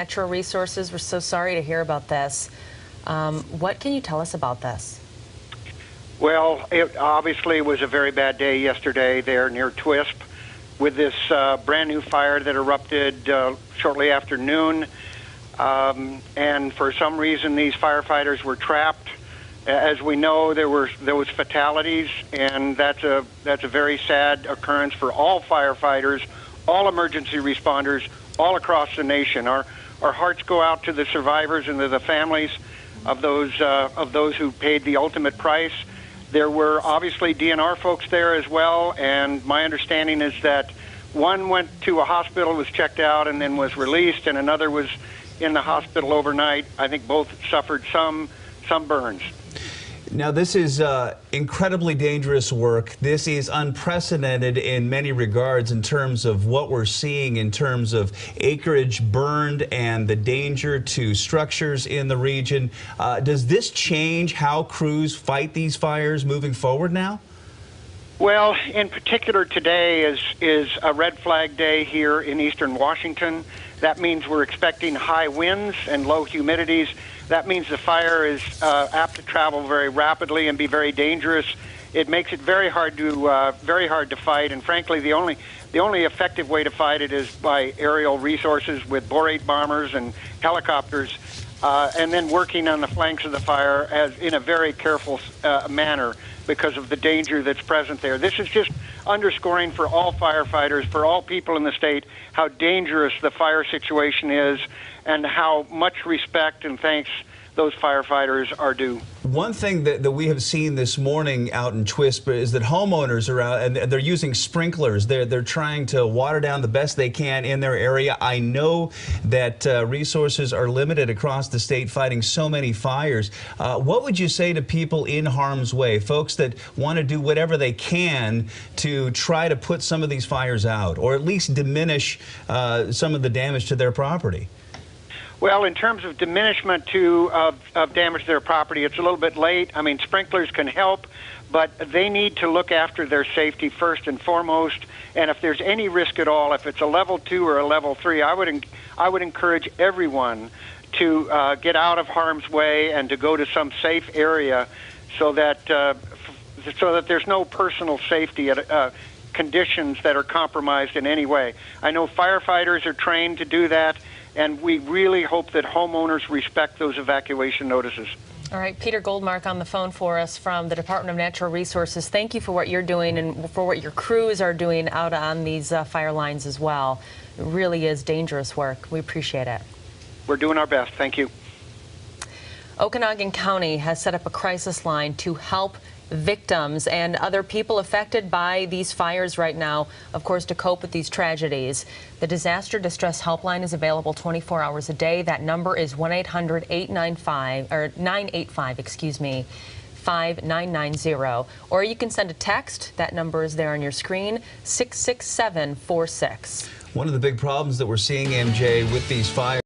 Natural Resources. We're so sorry to hear about this. What can you tell us about this? Well, it obviously was a very bad day yesterday there near TWISP with this brand new fire that erupted shortly after noon. And for some reason, these firefighters were trapped. As we know, there was fatalities, and that's a very sad occurrence for all firefighters, all emergency responders, all across the nation. Our hearts go out to the survivors and to the families of those who paid the ultimate price. There were obviously DNR folks there as well, and my understanding is that one went to a hospital, was checked out, and then was released, and another was in the hospital overnight. I think both suffered some burns. Now, this is incredibly dangerous work. This is unprecedented in many regards in terms of what we're seeing in terms of acreage burned and the danger to structures in the region. Does this change how crews fight these fires moving forward now? Well, in particular, today is a red flag day here in eastern Washington. That means we're expecting high winds and low humidities. That means the fire is apt to travel very rapidly and be very dangerous. It makes it very hard to fight, and frankly, the only effective way to fight it is by aerial resources with borate bombers and helicopters, and then working on the flanks of the fire in a very careful manner because of the danger that's present there. This is just underscoring for all firefighters, for all people in the state, how dangerous the fire situation is and how much respect and thanks those firefighters are due. One thing that we have seen this morning out in TWISP is that homeowners are out and they're using sprinklers. They're trying to water down the best they can in their area. I know that resources are limited across the state fighting so many fires. What would you say to people in harm's way, folks that want to do whatever they can to try to put some of these fires out or at least diminish some of the damage to their property? Well, in terms of diminishment of damage to their property, it's a little bit late. I mean, sprinklers can help, but they need to look after their safety first and foremost. And if there's any risk at all, if it's a level 2 or a level 3, I would encourage everyone to get out of harm's way and to go to some safe area so that there's no personal safety conditions that are compromised in any way. I know firefighters are trained to do that, and we really hope that homeowners respect those evacuation notices. All right, Peter Goldmark on the phone for us from the Department of Natural Resources. Thank you for what you're doing and for what your crews are doing out on these fire lines as well. It really is dangerous work. We appreciate it. We're doing our best. Thank you. Okanogan County has set up a crisis line to help victims and other people affected by these fires right now, of course, to cope with these tragedies. The Disaster Distress Helpline is available 24 hours a day. That number is 1-800-895, 5990. Or you can send a text. That number is there on your screen, 66746. One of the big problems that we're seeing, MJ, with these fires